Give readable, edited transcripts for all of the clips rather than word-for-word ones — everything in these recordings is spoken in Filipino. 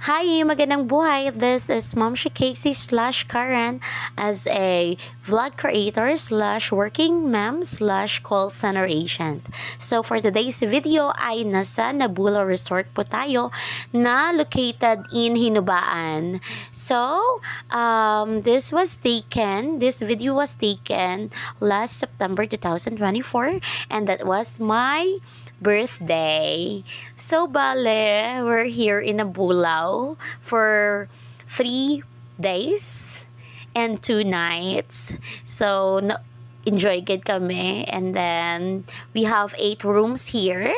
Hi, magandang buhay. This is Mom Casey / Karen as a vlog creator / working mom / call center agent. So for today's video ay nasa Nabula Resort po tayo na located in Hinubaan. So this video was taken last September 2024 and that was my birthday. So, bale, we're here in Nabulaw for 3 days and 2 nights. So, enjoy good kami. And then, we have 8 rooms here.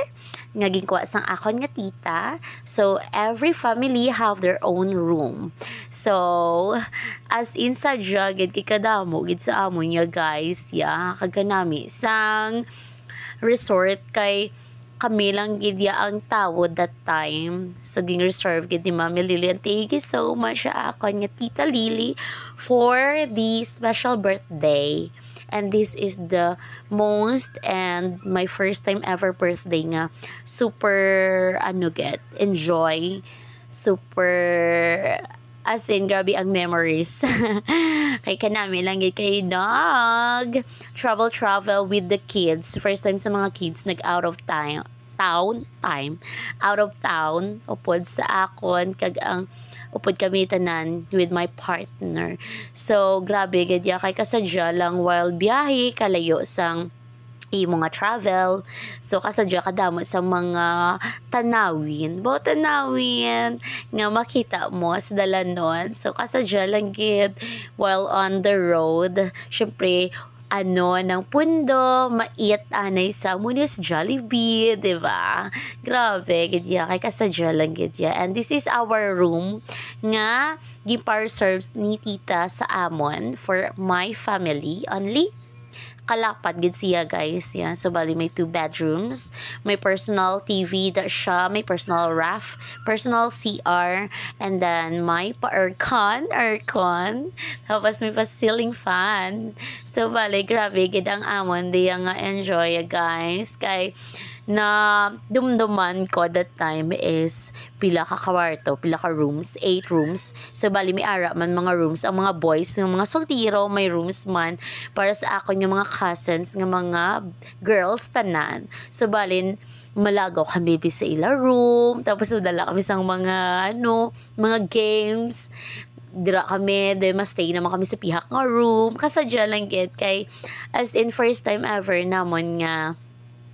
Nga ginkuha sang akon nga tita. So, every family have their own room. So, as in sadya, gid kikadamo, gid sa amo niya guys. Yeah, kaganami sang resort kay kami lang gidya ang tawod that time. So, ging-reserve gid ni Mami Lily. And thank you so much sa akon nga Tita Lily for the special birthday. And this is the most and my first time ever birthday nga. Super, enjoy. Super, as in, grabe ang memories. Kay kanami lang kay travel with the kids. First time sa mga kids out of town upod sa akon kag ang upod kami tanan with my partner. So grabe gid ya kay kasadya lang while biyahe kalayo sang imo nga travel. So kasadya kadamo sa mga tanawin nga makita mo sa dalanon. So kasadya lang gid while on the road. Syempre ng pundo, mait anay sa Munis Jollibee, diba? Grabe, gidya, kay kasadya lang gidya. And this is our room nga gipar-serves ni tita sa amon for my family only. Kalapad gid siya guys. Yeah. So bali may 2 bedrooms, may personal TV that siya, may personal ref, personal CR, and then may aircon, tapos may ceiling fan. So bali grabe gid ang amon diya nga enjoy guys kay na dumduman ko that time is pila ka kwarto, pila ka rooms, 8 rooms. So bali may ara man mga rooms ang mga boys, yung mga soltero may rooms man para sa akon yung mga cousins nga mga girls tanan. So bali malagaw kami sa ila room, tapos dala kami sang mga mga games. Dira kami, then stay naman kami sa pihak nga room. Kasadya lang gid kay as in first time ever namon nga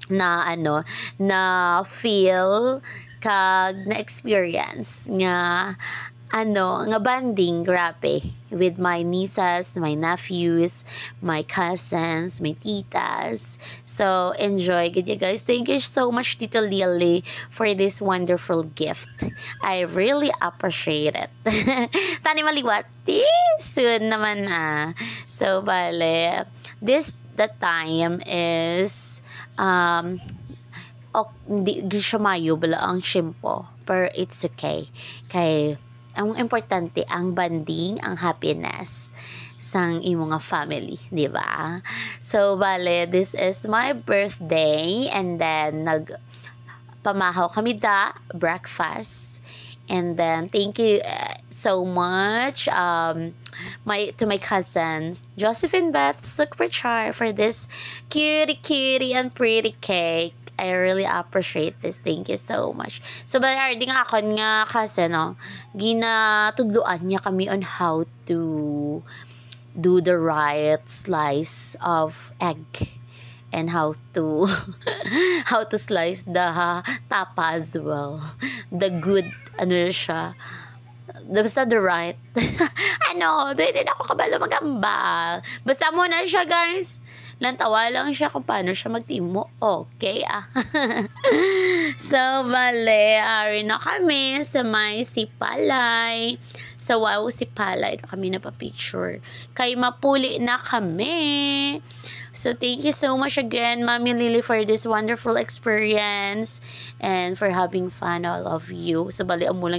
na feel kag na experience nga nga bonding grabe with my nieces, my nephews, my cousins, my titas. So enjoy gid you guys. Thank you so much Tita Lily for this wonderful gift. I really appreciate it. Tani maliwati soon naman na. So bale the time is hindi siya mayo bala ang shimpo pero it's okay kay ang importante ang bonding, ang happiness sang imo nga family, di ba? So bale this is my birthday and then pamahaw kami breakfast. And then thank you so much to my cousins Josephine Beth Sukprachar for this cutie and pretty cake. I really appreciate this. Thank you so much. So bali nga akon nga cousin ginatudloan niya kami on how to do the right slice of egg and how to slice the tapa as well. The good siya. Basta the right. Doon din ako kabalo magambal. Basta muna siya guys. Lantawa lang siya kung paano siya magtimo. Okay So bale, ari na kami sa may Sipalay. Sa Sipalay na kami napapicture. Kay mapuli na kami. So thank you so much again Mami Lily for this wonderful experience and for having fun, all of you. So bali amulang